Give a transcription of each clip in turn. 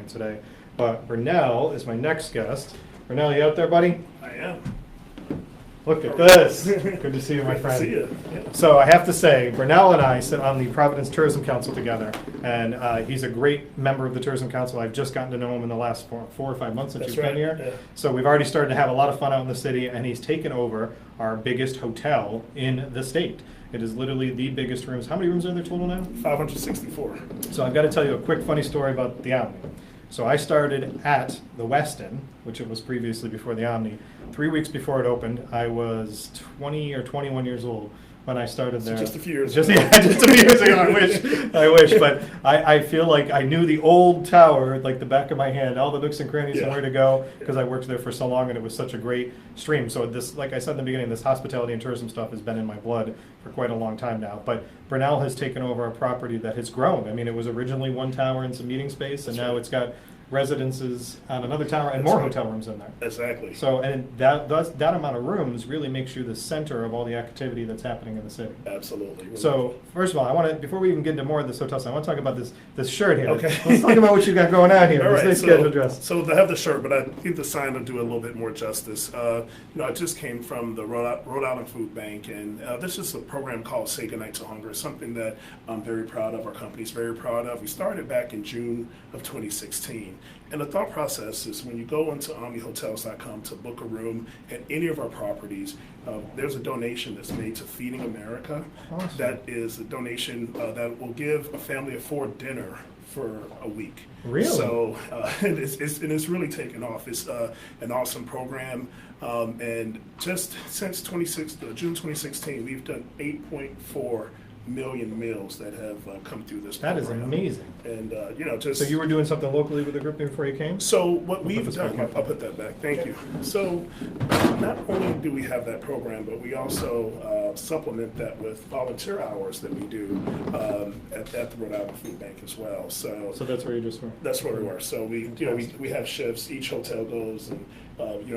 today. But Burnell is my next guest. Burnell, you out there, buddy? I am. Look at this. Good to see you, my friend. Good to see you. Yeah. So I have to say, Burnell and I sit on the Providence Tourism Council together, and he's a great member of the Tourism Council. I've just gotten to know him in the last 4 or 5 months since That's you've been right, here. yeah. So we've already started to have a lot of fun out in the city, and he's taken over our biggest hotel in the state. It is literally the biggest rooms. How many rooms are there total now? 564. So I've got to tell you a quick funny story about the Omni. So I started at the Westin, which it was previously before the Omni. 3 weeks before it opened, I was 20 or 21 years old when I started there. Just a few years Just, ago. yeah, just a few years ago, I wish. But I feel like I knew the old tower like the back of my hand, all the nooks and crannies and Yeah. where to go, because I worked there for so long and it was such a great stream. So this, like I said in the beginning, this hospitality and tourism stuff has been in my blood for quite a long time now. But Burnell has taken over a property that has grown. I mean, it was originally one tower and some meeting space, and That's now right. it's got residences on another tower and That's more right. hotel rooms in there. Exactly. So, and that amount of rooms really makes you the center of all the activity that's happening in the city. Absolutely. So, first of all, I want to, before we even get into more of this hotel stuff, I want to talk about this shirt here. Okay. Let's talk about what you got going on here. All This right, nice schedule dress. so I have the shirt, but I think the sign will do a little bit more justice. I just came from the Rhode Island Food Bank, and this is a program called Say Goodnight to Hunger. It's something that I'm very proud of, our company's very proud of. We started back in June of 2016. And the thought process is when you go into omnihotels.com to book a room at any of our properties, there's a donation that's made to Feeding America. Awesome. That is a donation that will give a family of 4 dinner for a week. Really? So and it's really taken off. It's an awesome program. And just since June 2016, we've done 8.4 million meals that have come through this That program. is amazing. And just So you were doing something locally with the group before you came? so what put we've this done, back in. I'll put that back, thank you. So not only do we have that program, but we also supplement that with volunteer hours that we do at the Rhode Island Food Bank as well. So that's where you just were? That's where we were. So we have shifts. Each hotel goes, and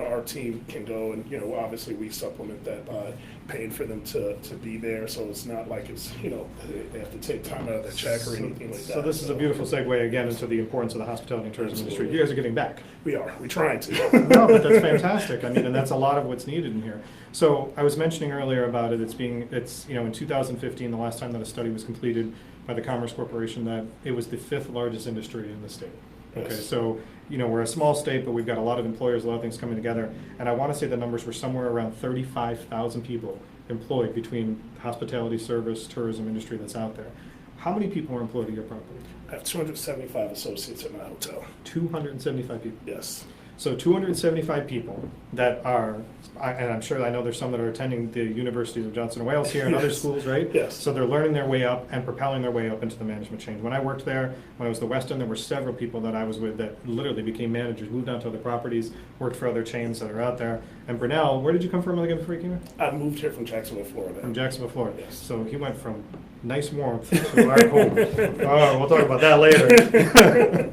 our team can go, and obviously we supplement that by paying for them to be there. So it's not like it's they have to take time out of their check or anything like that. So this is a beautiful segue again into the importance of the hospitality and tourism industry. Absolutely. You guys are getting back. We're trying to. No, but that's fantastic. I mean, and that's a lot of what's needed in here. So I was mentioning earlier about it. It's in 2015, the last time that a study was completed by the Commerce Corporation, that it was the 5th largest industry in the state. Okay, Yes. so we're a small state, but we've got a lot of employers, a lot of things coming together. And I want to say the numbers were somewhere around 35,000 people employed between hospitality, service, tourism industry that's out there. How many people are employed at your property? I have 275 associates at my hotel. 275 people. Yes. So 275 people that are, and I'm sure I know there's some that are attending the Universities of Johnson and Wales here and other Yes. schools, right? Yes. So they're learning their way up and propelling their way up into the management chain. When I worked there, when I was the Westin, there were several people that I was with that literally became managers, moved on to other properties, worked for other chains that are out there. And Burnell, where did you come from again before you came here? I moved here from Jacksonville, Florida. From Jacksonville, Florida. Yes. So he went from nice warmth to our cold. Oh, we'll talk about that later.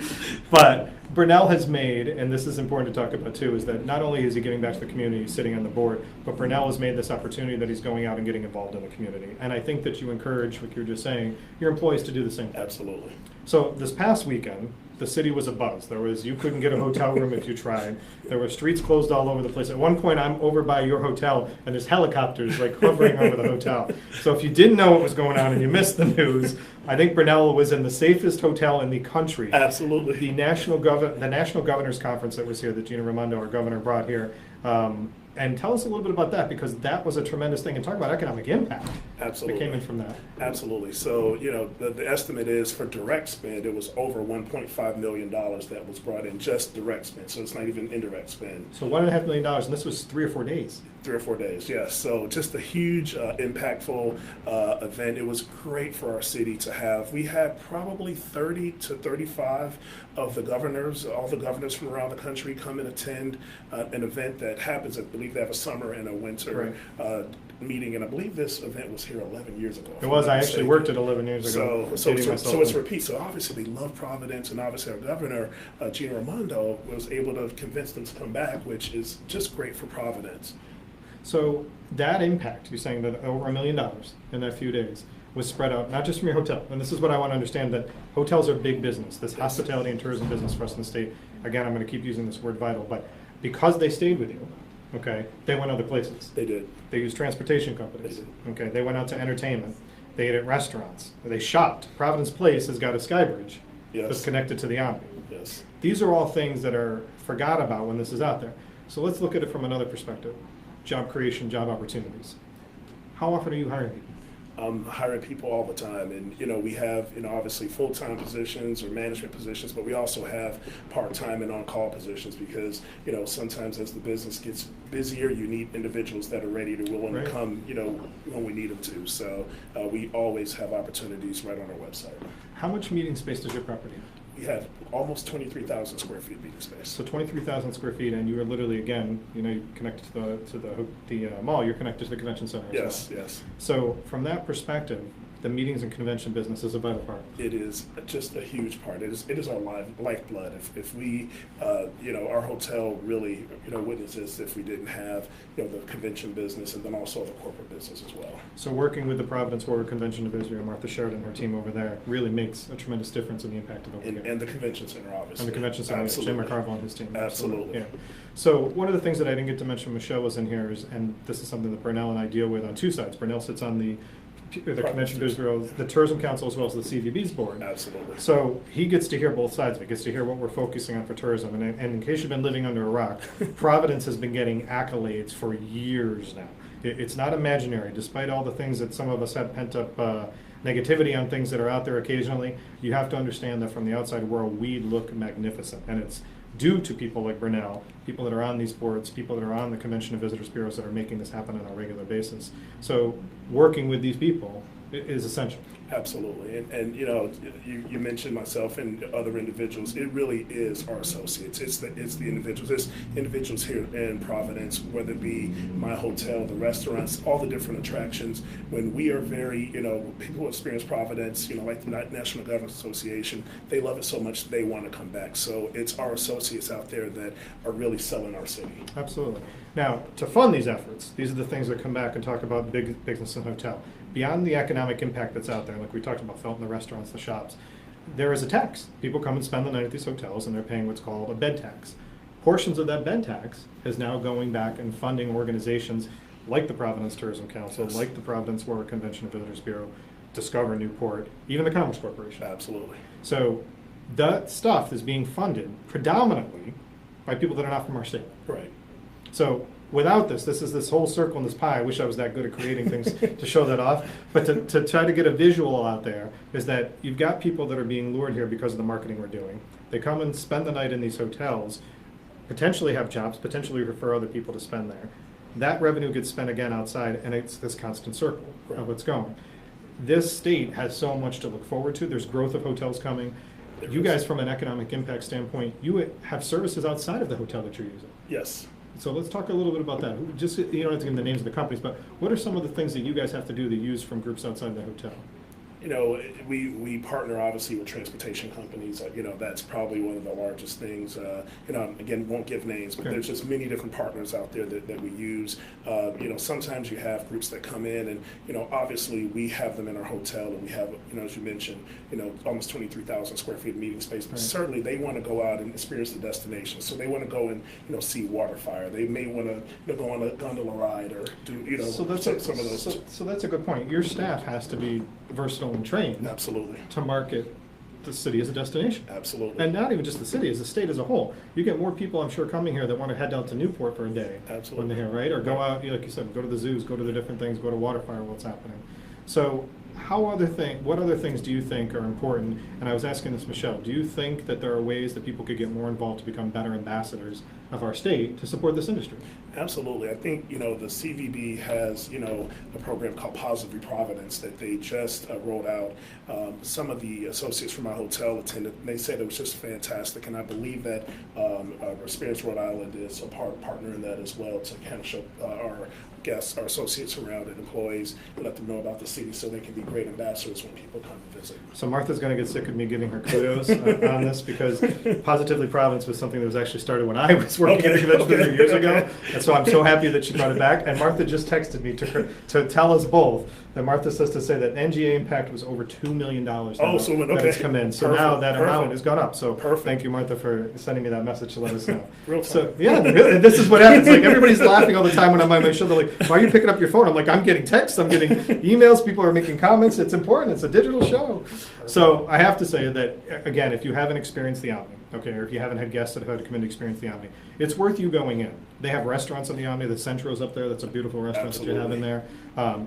But Burnell has made, and this is important to talk about too, is that not only is he giving back to the community, sitting on the board, but Burnell has made this opportunity that he's going out and getting involved in the community. And I think that you encourage, like you were just saying, your employees to do the same thing. Absolutely. So this past weekend, the city was abuzz. You couldn't get a hotel room if you tried. There were streets closed all over the place. At one point, I'm over by your hotel, and there's helicopters like hovering over the hotel. So if you didn't know what was going on and you missed the news, I think Burnell was in the safest hotel in the country. Absolutely. The National Governors Conference that was here, that Gina Raimondo, our governor, brought here. And tell us a little bit about that, because that was a tremendous thing. And talk about economic impact Absolutely. that came in from that. Absolutely. So, the estimate is for direct spend, it was over $1.5 million that was brought in, just direct spend. So it's not even indirect spend. So $1.5 million, and this was 3 or 4 days. 3 or 4 days, yes. So just a huge, impactful event. It was great for our city to have. We had probably 30 to 35 of the governors, all the governors from around the country come and attend an event that happens. I believe they have a summer and a winter meeting, and I believe this event was here 11 years ago. It was. I actually worked it 11 years ago. So dating myself it's in. repeat. So obviously they love Providence, and obviously our governor, Gina Raimondo, was able to convince them to come back, which is just great for Providence. So that impact, you're saying that over $1 million in that few days. was spread out, not just from your hotel. And this is what I want to understand, that hotels are big business. This hospitality and tourism business for us in the state, again, I'm going to keep using this word vital, but because they stayed with you, okay, they went other places. They did. They used transportation companies. They did. Okay, they went out to entertainment. They ate at restaurants. They shopped. Providence Place has got a sky bridge Yes. that's connected to the Omni. Yes. These are all things that are forgot about when this is out there. So let's look at it from another perspective. Job creation, job opportunities. How often are you hiring people? Hiring people all the time, and we have obviously full-time positions or management positions, but we also have part-time and on-call positions because sometimes as the business gets busier, you need individuals that are ready to willing Right. to come when we need them to. So we always have opportunities right on our website. How much meeting space does your property have? We have almost 23,000 square feet of meeting space. So 23,000 square feet, and you are literally, again, you're connected to the mall. You're connected to the convention center. As well. Yes. So from that perspective, the meetings and convention business is a vital part. It is just a huge part. It is our lifeblood. If we, our hotel really, witnesses if we didn't have, the convention business and then also the corporate business as well. So working with the Providence World Convention of Israel, Martha Sheridan and her team over there really makes a tremendous difference in the impact of it. And the convention center, obviously. And the convention center, Jim Absolutely. McCarville and his team. Absolutely. Yeah. So one of the things that I didn't get to mention, Michelle was in here, and this is something that Burnell and I deal with on two sides. Burnell sits on the Convention of Israel, the Tourism Council, as well as the CVB's board. Absolutely. So he gets to hear both sides of it, gets to hear what we're focusing on for tourism. And in case you've been living under a rock, Providence has been getting accolades for years now. It's not imaginary, despite all the things that some of us have pent up negativity on things that are out there occasionally. You have to understand that from the outside world, we look magnificent. And it's due to people like Burnell, people that are on these boards, people that are on the Convention of Visitors Bureaus that are making this happen on a regular basis. So working with these people is essential. Absolutely. And you mentioned myself and other individuals. It really is our associates. It's the individuals. It's individuals here in Providence, whether it be my hotel, the restaurants, all the different attractions. When we are very, people who experience Providence, like the National Government Association, they love it so much they want to come back. So it's our associates out there that are really selling our city. Absolutely. Now, to fund these efforts, these are the things that come back and talk about big business and hotel. Beyond the economic impact that's out there, like we talked about, felt in the restaurants, the shops, there is a tax. People come and spend the night at these hotels, and they're paying what's called a bed tax. Portions of that bed tax is now going back and funding organizations like the Providence Tourism Council, Yes. like the Providence World Convention of Visitors Bureau, Discover Newport, even the Commerce Corporation. Absolutely. So that stuff is being funded predominantly by people that are not from our state. Right. So without this is this whole circle in this pie. I wish I was that good at creating things to show that off. But to try to get a visual out there is that you've got people that are being lured here because of the marketing we're doing. They come and spend the night in these hotels, potentially have jobs, potentially refer other people to spend there. That revenue gets spent again outside, and it's this constant circle of what's going. This state has so much to look forward to. There's growth of hotels coming. You guys, from an economic impact standpoint, you have services outside of the hotel that you're using. Yes. So let's talk a little bit about that. Just, you don't have to give the names of the companies, but what are some of the things that you guys have to do to use from groups outside the hotel? We partner obviously with transportation companies. That's probably one of the largest things. Again, won't give names, but Okay. there's just many different partners out there that we use. Sometimes you have groups that come in, and obviously we have them in our hotel, and we have, as you mentioned, almost 23,000 square feet of meeting space. But Right. certainly they want to go out and experience the destination. So they want to go and see Waterfire. They may want to go on a gondola ride or do So that's some of those. So that's a good point. Your staff has to be versatile and trained Absolutely. to market the city as a destination. Absolutely. And not even just the city, as the state as a whole. You get more people, I'm sure, coming here that want to head out to Newport for a day. Absolutely. When they're here, right? Or go out, like you said, go to the zoos, go to the different things, go to Waterfire, what's happening. So what other things do you think are important? And I was asking this, Michelle, do you think that there are ways that people could get more involved to become better ambassadors of our state to support this industry? Absolutely. I think, the CVB has, a program called Positive Providence that they just rolled out. Some of the associates from my hotel attended, and they said it was just fantastic. And I believe that Experience Rhode Island is a partner in that as well to kind of show our guests, our associates around and employees, and let them know about the city so they can be great ambassadors when people come to visit. So Martha's going to get sick of me giving her kudos on this, because Positively Providence was something that was actually started when I was working at the convention years ago. And so So I'm so happy that she brought it back. And Martha just texted me to tell us both that Martha says to say that NGA Impact was over $2 million now Oh, so that okay. it's come in. So Perfect, now that amount perfect. has gone up. So Perfect. thank you, Martha, for sending me that message to let us know. Real So time. yeah, really, this is what happens. Like everybody's laughing all the time when I'm on my show. They're like, "Why are you picking up your phone?" I'm like, "I'm getting texts. I'm getting emails. People are making comments. It's important. It's a digital show." So I have to say that again, if you haven't experienced the Omni, okay, or if you haven't had guests that have had to come in to experience the Omni, it's worth you going in. They have restaurants on the Omni. The Centro's up there. That's a beautiful restaurant that you have in there.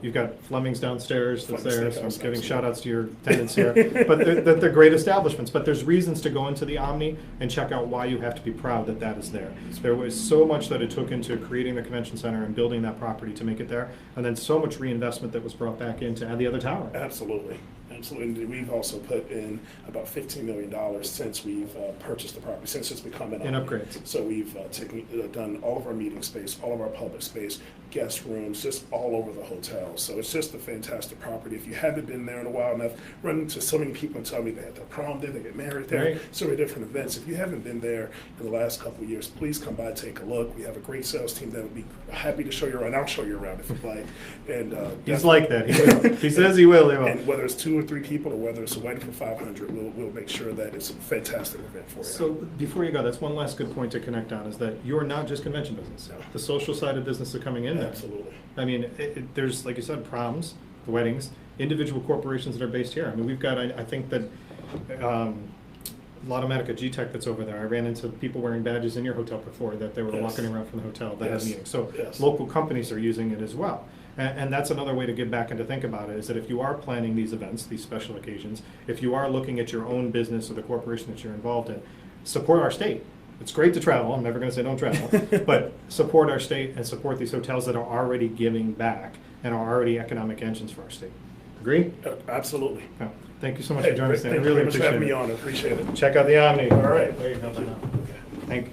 You've got Fleming's downstairs that's there. So I'm giving shout outs to your tenants here. But they're great establishments. But there's reasons to go into the Omni and check out why you have to be proud that that is there. There was so much that it took into creating the convention center and building that property to make it there. And then so much reinvestment that was brought back in to add the other tower. Absolutely. Absolutely. And we've also put in about $15 million since we've purchased the property, since it's become an In Omni. upgrades. So we've done all of our meeting space, all of our public space, guest rooms, just all over the hotel. So it's just a fantastic property. If you haven't been there in a while, and I've run into so many people and tell me they had their prom there, they get married there, Right. so many different events. If you haven't been there in the last couple of years, please come by, take a look. We have a great sales team that would be happy to show you around. I'll show you around if you'd like. And He's like that. He will. If he says he will, he will. and whether it's 2 or 3 people or whether it's a wedding for 500, we'll make sure that it's a fantastic event for you. So before you go, that's one last good point to connect on is that you're not just convention business. No. The social side of business are coming in there. Absolutely. I mean, there's, like you said, proms, weddings, individual corporations that are based here. I mean, we've got, I think that Lottomatica G-Tech that's over there. I ran into people wearing badges in your hotel before that they were Yes. walking around from the hotel that Yes. had meetings. So Yes. local companies are using it as well. And that's another way to get back and to think about it, is that if you are planning these events, these special occasions, if you are looking at your own business or the corporation that you're involved in, support our state. It's great to travel, I'm never gonna say don't travel, but support our state and support these hotels that are already giving back and are already economic engines for our state. Agree? Absolutely. Yeah. Thank you so much for joining us. I Thank you really very much for appreciate having me it. on. I appreciate it. Check out the Omni. All right. There you go. Thank you.